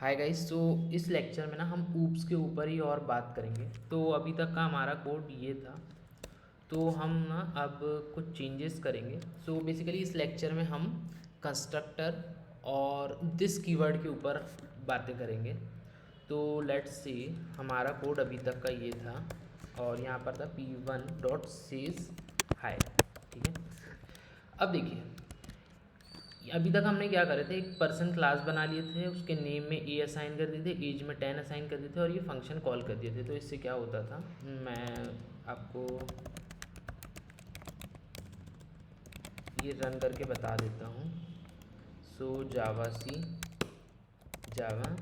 Hi guys. तो इस lecture में ना हम ऊप्स के ऊपर ही और बात करेंगे। तो अभी तक का हमारा कोड ये था, तो हम ना अब कुछ चेंजेस करेंगे। सो बेसिकली इस लेक्चर में हम कंस्ट्रक्टर और दिस कीवर्ड के ऊपर बातें करेंगे। तो लेट्स सी, हमारा कोड अभी तक का ये था और यहाँ पर था p1 डॉट सेज हाई। ठीक है, अब देखिए अभी तक हमने क्या करे थे, एक पर्सन क्लास बना लिए थे, उसके नेम में ए असाइन कर दिए थे, एज में 10 असाइन कर दिए थे और ये फंक्शन कॉल कर दिए थे। तो इससे क्या होता था, मैं आपको ये रन करके बता देता हूँ। सो जावा सी जावा,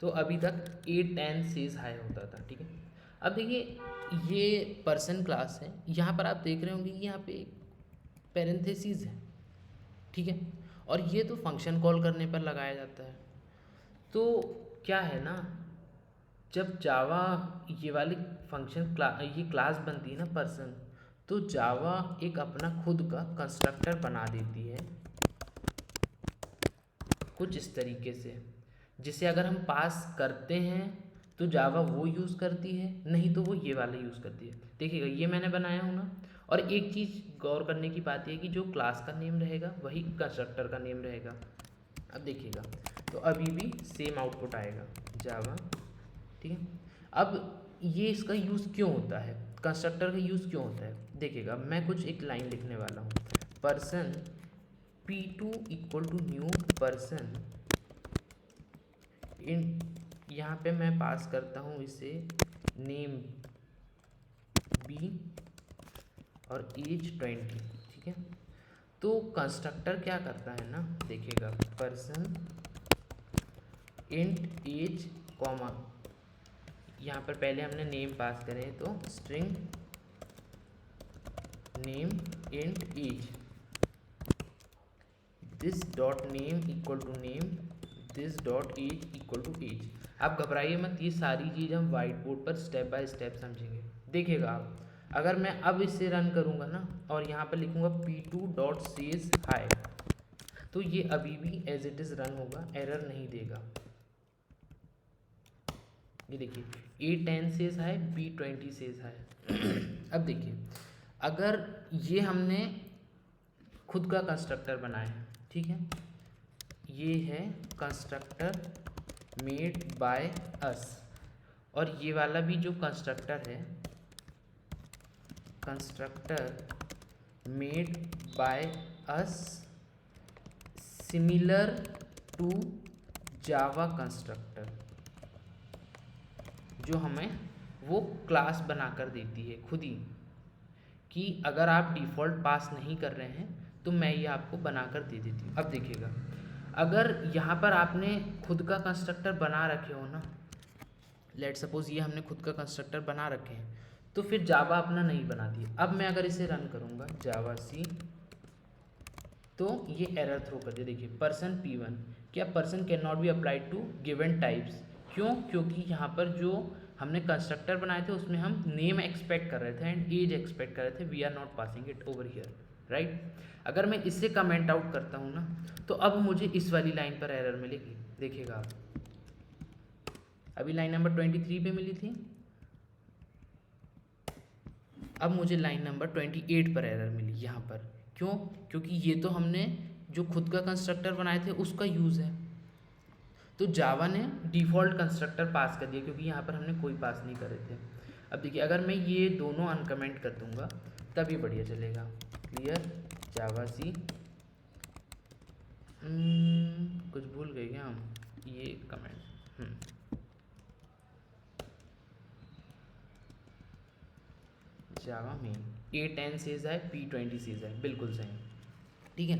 तो अभी तक ए 10 सेज हाई होता था। ठीक है, अब देखिए ये पर्सन क्लास है, यहाँ पर आप देख रहे होंगे कि यहाँ पे पैरेंथेसिस है। ठीक है, और ये तो फंक्शन कॉल करने पर लगाया जाता है। तो क्या है ना, जब जावा ये वाली ये क्लास बनती है ना पर्सन, तो जावा एक अपना खुद का कंस्ट्रक्टर बना देती है कुछ इस तरीके से, जिसे अगर हम पास करते हैं तो जावा वो यूज़ करती है, नहीं तो वो ये वाला यूज़ करती है। देखिएगा ये मैंने बनाया हूँ ना। और एक चीज़ गौर करने की बात यह है कि जो क्लास का नेम रहेगा वही कंस्ट्रक्टर का नेम रहेगा। अब देखिएगा तो अभी भी सेम आउटपुट आएगा जावा। ठीक है, अब ये इसका यूज़ क्यों होता है, कंस्ट्रक्टर का यूज़ क्यों होता है, देखिएगा मैं कुछ एक लाइन लिखने वाला हूँ। Person p2 equal to new person in, यहाँ पे मैं पास करता हूँ इसे नेम b और एज 20। ठीक है, तो कंस्ट्रक्टर क्या करता है ना, देखिएगा पर्सन इंट एज कॉमा, यहाँ पर पहले हमने नेम पास करें तो string name int age, this dot name equal to name, this dot age equal to age. आप घबराइए मत, ये सारी चीज़ हम वाइट बोर्ड पर स्टेप बाय स्टेप समझेंगे। देखिएगा आप, अगर मैं अब इसे रन करूँगा ना और यहाँ पर लिखूँगा p2 डॉट सेज हाई, तो ये अभी भी एज इट इज़ रन होगा, एरर नहीं देगा। ये देखिए A10 says high, B20 says high. अब देखिए अगर ये हमने खुद का कंस्ट्रक्टर बनाया है, ठीक है, ये है कंस्ट्रक्टर मेड बाय अस, और ये वाला भी जो कंस्ट्रक्टर है constructor made by us similar to Java constructor, जो हमें वो क्लास बनाकर देती है खुद ही, कि अगर आप डिफ़ॉल्ट पास नहीं कर रहे हैं तो मैं ये आपको बनाकर दे देती हूँ। अब देखिएगा अगर यहाँ पर आपने खुद का कंस्ट्रक्टर बना रखे हो ना, लेट सपोज ये हमने खुद का कंस्ट्रक्टर बना रखे हैं, तो फिर जावा अपना नहीं बनाती है। अब मैं अगर इसे रन करूँगा जावा सी, तो ये एरर थ्रो कर दिया। देखिए पर्सन p1, क्या person can not be applied to given types, क्यों, क्योंकि यहाँ पर जो हमने कंस्ट्रक्टर बनाए थे उसमें हम नेम एक्सपेक्ट कर रहे थे एंड एज एक्सपेक्ट कर रहे थे, we are not passing it over here, right. अगर मैं इससे कमेंट आउट करता हूँ ना, तो अब मुझे इस वाली लाइन पर एरर मिलेगी। देखिएगा आप, अभी लाइन नंबर 23 पे मिली थी, अब मुझे लाइन नंबर 28 पर एरर मिली यहाँ पर। क्यों, क्योंकि ये तो हमने जो खुद का कंस्ट्रक्टर बनाए थे उसका यूज़ है, तो जावा ने डिफ़ॉल्ट कंस्ट्रक्टर पास कर दिया क्योंकि यहाँ पर हमने कोई पास नहीं करे थे। अब देखिए अगर मैं ये दोनों अनकमेंट कर दूंगा तभी बढ़िया चलेगा। क्लियर जावा सी, कुछ भूल गए क्या हम, ये कमेंट जावा में A10 सेज है, P20 सेज है, बिल्कुल सही। ठीक है,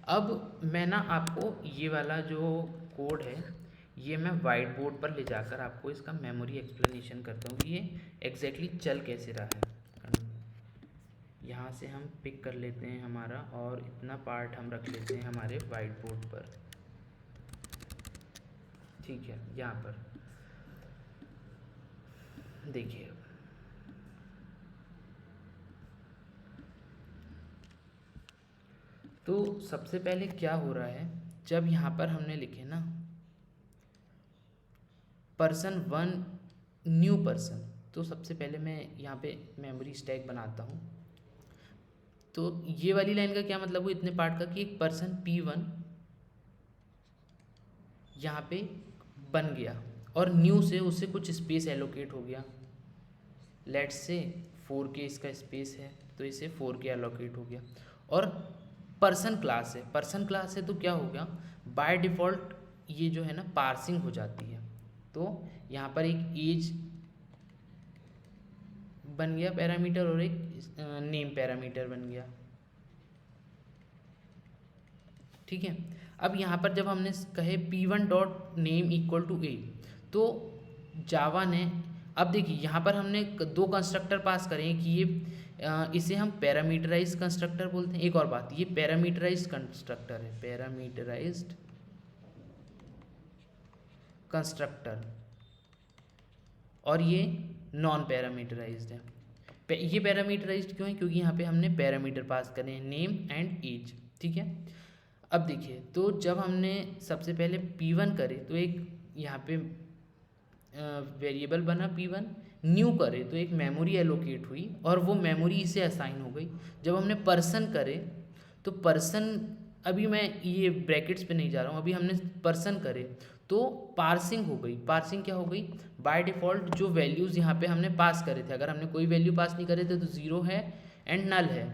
अब मैं ना आपको ये वाला जो कोड है ये मैं वाइट बोर्ड पर ले जाकर आपको इसका मेमोरी एक्सप्लेनेशन करता हूँ कि ये एग्जैक्टली चल कैसे रहा है। यहाँ से हम पिक कर लेते हैं हमारा, और इतना पार्ट हम रख लेते हैं हमारे वाइट बोर्ड पर। ठीक है, यहाँ पर देखिए तो सबसे पहले क्या हो रहा है, जब यहाँ पर हमने लिखे ना पर्सन वन न्यू पर्सन। तो सबसे पहले मैं यहाँ पे मेमोरी स्टैक बनाता हूँ। तो ये वाली लाइन का क्या मतलब हुआ इतने पार्ट का, कि एक पर्सन P1 यहाँ पे बन गया और न्यू से उससे कुछ स्पेस एलोकेट हो गया। लेट्स से 4K इसका स्पेस है तो इसे 4K एलोकेट हो गया। और पर्सन क्लास है, पर्सन क्लास है तो क्या हो गया, बाय डिफ़ॉल्ट ये जो है ना पार्सिंग हो जाती है। तो यहाँ पर एक एज बन गया पैरामीटर और एक नेम पैरामीटर बन गया। ठीक है, अब यहाँ पर जब हमने कहे P1 dot name equal to A, तो जावा ने, अब देखिए यहाँ पर हमने दो कंस्ट्रक्टर पास करे हैं कि ये इसे हम पैरामीटराइज कंस्ट्रक्टर बोलते हैं। एक और बात, ये पैरामीटराइज कंस्ट्रक्टर है, पैरामीटराइज्ड कंस्ट्रक्टर, और ये नॉन पैरामीटराइज्ड है। ये पैरामीटराइज्ड क्यों है, क्योंकि यहाँ पे हमने पैरामीटर पास करे हैं नेम एंड एज। ठीक है, अब देखिए तो जब हमने सबसे पहले P1 करे तो एक यहाँ पे वेरिएबल बना P1, न्यू करे तो एक मेमोरी एलोकेट हुई और वो मेमोरी इसे असाइन हो गई। जब हमने पर्सन करे तो पर्सन, अभी मैं ये ब्रैकेट्स पे नहीं जा रहा हूँ, अभी हमने पर्सन करे तो पार्सिंग हो गई। पार्सिंग क्या हो गई, बाय डिफ़ॉल्ट जो वैल्यूज़ यहाँ पे हमने पास करे थे, अगर हमने कोई वैल्यू पास नहीं करे थे तो 0 है एंड नल है।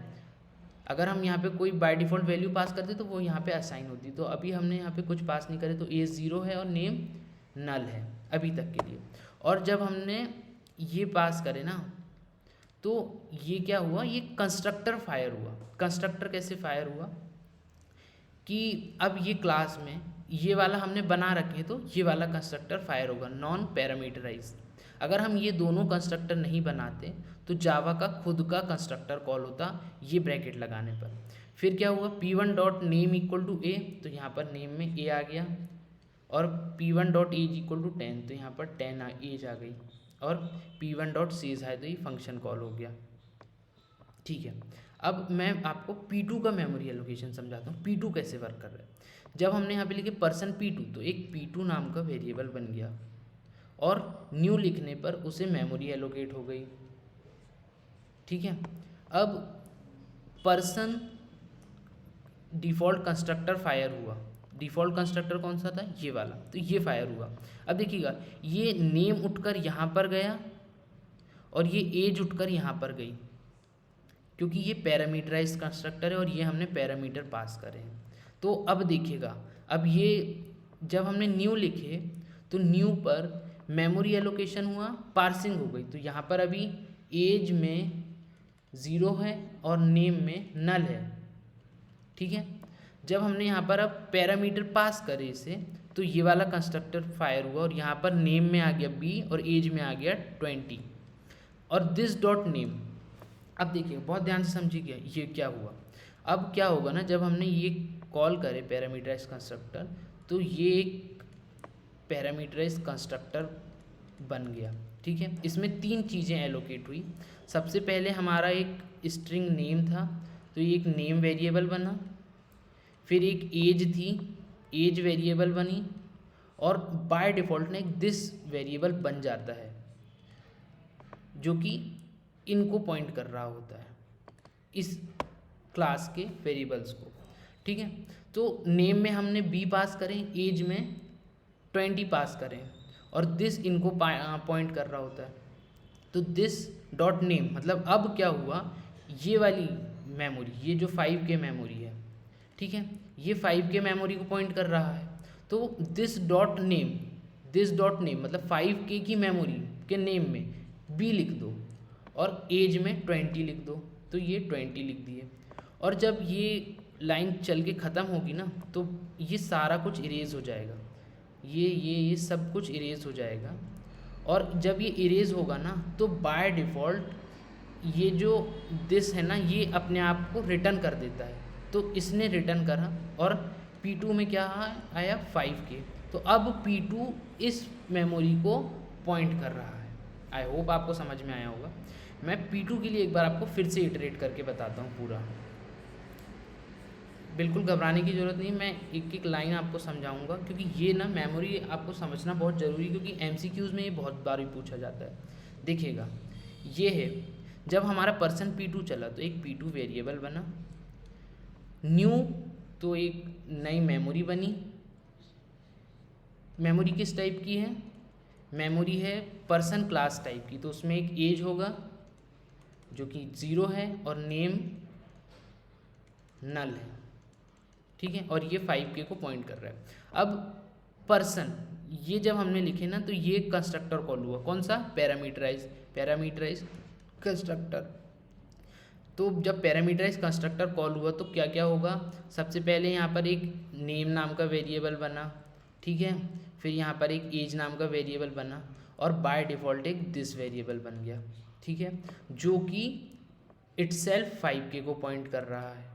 अगर हम यहाँ पे कोई बाय डिफ़ॉल्ट वैल्यू पास करते तो वो यहाँ पे असाइन होती। तो अभी हमने यहाँ पे कुछ पास नहीं करे तो एज 0 है और नेम नल है अभी तक के लिए। और जब हमने ये पास करे ना तो ये क्या हुआ, ये कंस्ट्रक्टर फायर हुआ। कंस्ट्रक्टर कैसे फायर हुआ कि अब ये क्लास में ये वाला हमने बना रखे तो ये वाला कंस्ट्रक्टर फायर होगा, नॉन पैरामीटराइज। अगर हम ये दोनों कंस्ट्रक्टर नहीं बनाते तो जावा का खुद का कंस्ट्रक्टर कॉल होता ये ब्रैकेट लगाने पर। फिर क्या हुआ, P1 dot name equal to A, तो यहाँ पर नेम में ए आ गया, और P1 dot age equal to 10, तो यहाँ पर 10 एज आ गई, और P1 डॉट सेज है तो ये फंक्शन कॉल हो गया। ठीक है, अब मैं आपको P2 का मेमोरी एलोकेशन समझाता हूँ, P2 कैसे वर्क कर रहा है। जब हमने यहाँ पे लिखे पर्सन P2 तो एक P2 नाम का वेरिएबल बन गया और न्यू लिखने पर उसे मेमोरी एलोकेट हो गई। ठीक है, अब पर्सन डिफ़ॉल्ट कंस्ट्रक्टर फायर हुआ। डिफ़ॉल्ट कंस्ट्रक्टर कौन सा था, ये वाला, तो ये फायर हुआ। अब देखिएगा ये नेम उठकर यहाँ पर गया और ये एज उठकर यहाँ पर गई, क्योंकि ये पैरामीटराइज कंस्ट्रक्टर है और ये हमने पैरामीटर पास करे हैं। तो अब देखिएगा, अब ये जब हमने न्यू लिखे तो न्यू पर मेमोरी एलोकेशन हुआ, पार्सिंग हो गई। तो यहाँ पर अभी एज में 0 है और नेम में नल है। ठीक है, जब हमने यहाँ पर अब पैरामीटर पास करे इसे तो ये वाला कंस्ट्रक्टर फायर हुआ और यहाँ पर नेम में आ गया B और एज में आ गया 20 और दिस डॉट नेम। अब देखिए बहुत ध्यान से समझिएगा ये क्या हुआ। अब क्या होगा ना, जब हमने ये कॉल करे पैरामीटराइज कंस्ट्रक्टर तो ये एक पैरामीटराइज कंस्ट्रक्टर बन गया। ठीक है, इसमें 3 चीज़ें एलोकेट हुई। सबसे पहले हमारा एक स्ट्रिंग नेम था तो ये एक नेम वेरिएबल बना, फिर एक एज थी, एज वेरिएबल बनी, और बाय डिफ़ॉल्ट ने दिस वेरिएबल बन जाता है जो कि इनको पॉइंट कर रहा होता है, इस क्लास के वेरिएबल्स को। ठीक है, तो नेम में हमने B पास करें, एज में 20 पास करें, और दिस इनको पॉइंट कर रहा होता है। तो दिस डॉट नेम मतलब अब क्या हुआ, ये वाली मेमोरी, ये जो 5K मेमोरी है, ठीक है, ये 5K मेमोरी को पॉइंट कर रहा है। तो दिस डॉट नेम मतलब 5K की मेमोरी के नेम में B लिख दो और एज में 20 लिख दो, तो ये 20 लिख दिए। और जब ये लाइन चल के ख़त्म होगी ना तो ये सारा कुछ इरेज हो जाएगा, ये सब कुछ इरेज हो जाएगा। और जब ये इरेज होगा ना तो बाय डिफ़ॉल्ट ये जो दिस है ना ये अपने आप को रिटर्न कर देता है। तो इसने रिटर्न करा और P2 में क्या आया 5K। तो अब P2 इस मेमोरी को पॉइंट कर रहा है। आई होप आपको समझ में आया होगा। मैं P2 के लिए एक बार आपको फिर से इटरेट करके बताता हूँ पूरा। बिल्कुल घबराने की ज़रूरत नहीं, मैं एक एक लाइन आपको समझाऊंगा, क्योंकि ये ना मेमोरी आपको समझना बहुत ज़रूरी है, क्योंकि एमसीक्यूज़ में ये बहुत बार भी पूछा जाता है। देखिएगा, ये है जब हमारा पर्सन P2 चला तो एक P2 वेरिएबल बना, न्यू तो एक नई मेमोरी बनी। मेमोरी किस टाइप की है? मेमोरी है पर्सन क्लास टाइप की, तो उसमें एक एज होगा जो कि 0 है और नेम नल है, ठीक है, और ये 5K को पॉइंट कर रहा है। अब पर्सन ये जब हमने लिखे ना, तो ये कंस्ट्रक्टर कॉल हुआ, कौन सा? Parameterize constructor. तो जब पैरामीटराइज कंस्ट्रक्टर कॉल हुआ तो क्या क्या होगा? सबसे पहले यहाँ पर एक नेम नाम का वेरिएबल बना, ठीक है, फिर यहाँ पर एक एज नाम का वेरिएबल बना, और बाय डिफ़ॉल्ट एक दिस वेरिएबल बन गया, ठीक है, जो कि इटसेल्फ 5K को पॉइंट कर रहा है।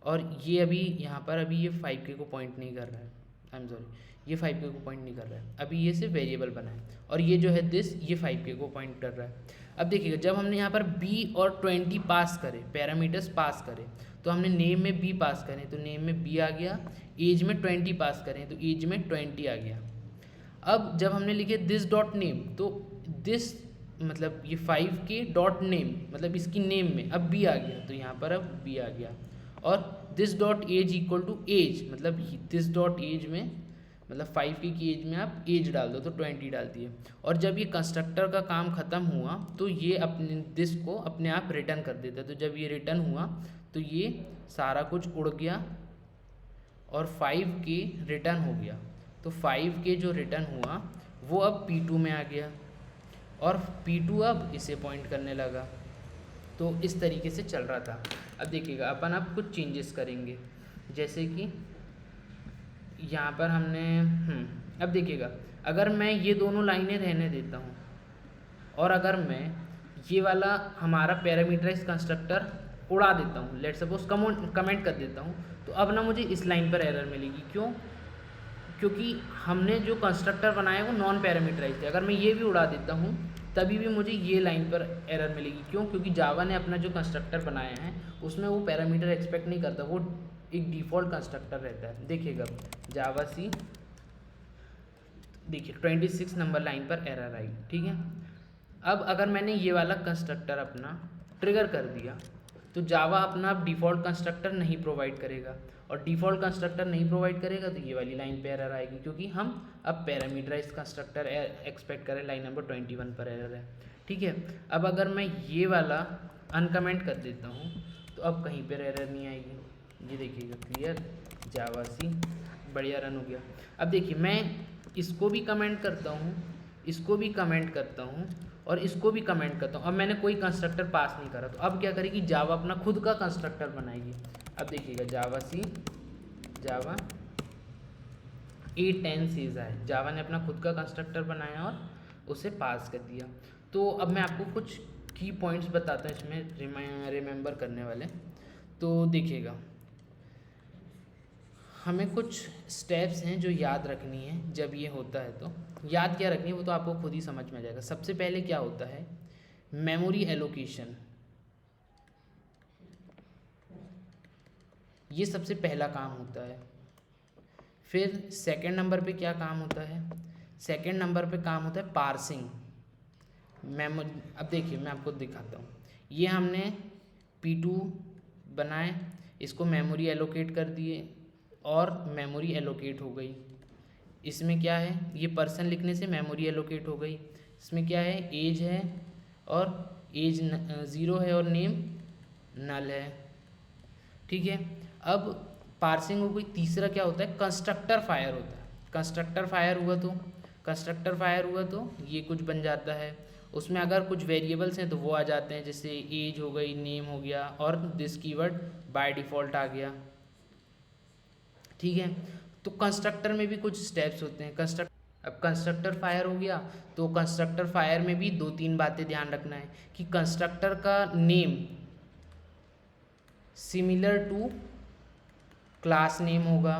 और ये अभी यहाँ पर अभी ये 5K को पॉइंट नहीं कर रहा है, आई एम सॉरी, ये 5K को पॉइंट नहीं कर रहा है, अभी ये सिर्फ वेरिएबल बना है, और ये जो है दिस, ये 5K को पॉइंट कर रहा है। अब देखिएगा, जब हमने यहाँ पर b और 20 पास करे, पैरामीटर्स पास करें, तो हमने नेम में b पास करें तो नेम में b आ गया, एज में 20 पास करें तो एज में 20 आ गया। अब जब हमने लिखे दिस डॉट नेम, तो दिस मतलब ये 5K डॉट नेम मतलब इसकी नेम में अब b आ गया, तो यहाँ पर अब b आ गया। और this dot age equal to age, मतलब दिस डॉट एज में मतलब 5K की एज में आप एज डाल दो तो 20 डाल दिए। और जब ये कंस्ट्रक्टर का काम ख़त्म हुआ तो ये अपने दिस को अपने आप रिटर्न कर देता है। तो जब ये रिटर्न हुआ तो ये सारा कुछ उड़ गया और 5K रिटर्न हो गया। तो 5K जो रिटर्न हुआ वो अब P2 में आ गया और P2 अब इसे पॉइंट करने लगा। तो इस तरीके से चल रहा था। अब देखिएगा, अपन अब कुछ चेंजेस करेंगे, जैसे कि यहाँ पर हमने अब देखिएगा, अगर मैं ये दोनों लाइनें रहने देता हूँ और अगर मैं ये वाला हमारा पैरामीटराइज कंस्ट्रक्टर उड़ा देता हूँ, लेट सपोज कमेंट कर देता हूँ, तो अब ना मुझे इस लाइन पर एरर मिलेगी। क्यों? क्योंकि हमने जो कंस्ट्रक्टर बनाया वो नॉन पैरामीटराइज थे। अगर मैं ये भी उड़ा देता हूँ तभी भी मुझे ये लाइन पर एरर मिलेगी। क्यों? क्योंकि जावा ने अपना जो कंस्ट्रक्टर बनाया है उसमें वो पैरामीटर एक्सपेक्ट नहीं करता, वो एक डिफ़ॉल्ट कंस्ट्रक्टर रहता है। देखिएगा जावा सी, देखिए 26 नंबर लाइन पर एरर आई, ठीक है। अब अगर मैंने ये वाला कंस्ट्रक्टर अपना ट्रिगर कर दिया तो जावा अपना अब डिफ़ॉल्ट कंस्ट्रक्टर नहीं प्रोवाइड करेगा, और डिफ़ॉल्ट कंस्ट्रक्टर नहीं प्रोवाइड करेगा तो ये वाली लाइन पे एरर आएगी, क्योंकि हम अब पैरामीटराइज कंस्ट्रक्टर एक्सपेक्ट करें। लाइन नंबर 21 पर एरर है, ठीक है। अब अगर मैं ये वाला अनकमेंट कर देता हूँ तो अब कहीं पर एरर नहीं आएगी। ये देखिएगा, क्लियर, जावा सी बढ़िया रन हो गया। अब देखिए, मैं इसको भी कमेंट करता हूँ, इसको भी कमेंट करता हूँ और इसको भी कमेंट करता हूँ। अब मैंने कोई कंस्ट्रक्टर पास नहीं करा, तो अब क्या करेगी जावा अपना खुद का कंस्ट्रक्टर बनाएगी। अब देखिएगा, जावा सी जावा 810 सीज है, जावा ने अपना खुद का कंस्ट्रक्टर बनाया और उसे पास कर दिया। तो अब मैं आपको कुछ की पॉइंट्स बताता हूँ इसमें रिमेंबर करने वाले। तो देखिएगा, हमें कुछ स्टेप्स हैं जो याद रखनी है जब ये होता है। तो याद क्या रखनी है वो तो आपको खुद ही समझ में आ जाएगा। सबसे पहले क्या होता है, मेमोरी एलोकेशन, ये सबसे पहला काम होता है। फिर सेकंड नंबर पे क्या काम होता है, सेकंड नंबर पे काम होता है पार्सिंग मेमोरी। अब देखिए मैं आपको दिखाता हूँ, ये हमने P2 बनाए, इसको मेमोरी एलोकेट कर दिए और मेमोरी एलोकेट हो गई। इसमें क्या है, ये पर्सन लिखने से मेमोरी एलोकेट हो गई। इसमें क्या है, एज है और एज 0 है और नेम नल है, ठीक है। अब पार्सिंग हो गई। तीसरा क्या होता है, कंस्ट्रक्टर फायर होता है। कंस्ट्रक्टर फायर हुआ तो ये कुछ बन जाता है। उसमें अगर कुछ वेरिएबल्स हैं तो वो आ जाते हैं, जैसे एज हो गई, नेम हो गया और दिस कीवर्ड बाय डिफ़ॉल्ट आ गया, ठीक है। तो कंस्ट्रक्टर में भी कुछ स्टेप्स होते हैं। अब कंस्ट्रक्टर फायर हो गया तो कंस्ट्रक्टर फायर में भी 2-3 बातें ध्यान रखना है कि कंस्ट्रक्टर का name similar to class name होगा,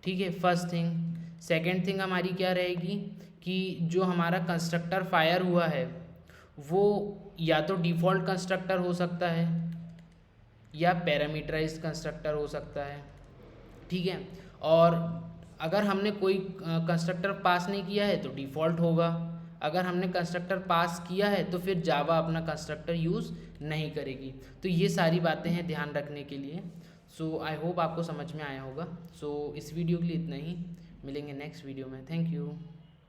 ठीक है, फर्स्ट थिंग। सेकंड थिंग हमारी क्या रहेगी कि जो हमारा कंस्ट्रक्टर फायर हुआ है वो या तो डिफ़ॉल्ट कंस्ट्रक्टर हो सकता है, या पैरामीटराइज्ड कंस्ट्रक्टर हो सकता है, ठीक है। और अगर हमने कोई कंस्ट्रक्टर पास नहीं किया है तो डिफ़ॉल्ट होगा, अगर हमने कंस्ट्रक्टर पास किया है तो फिर जावा अपना कंस्ट्रक्टर यूज़ नहीं करेगी। तो ये सारी बातें हैं ध्यान रखने के लिए। सो आई होप आपको समझ में आया होगा। सो इस वीडियो के लिए इतना ही, मिलेंगे नेक्स्ट वीडियो में। Thank you.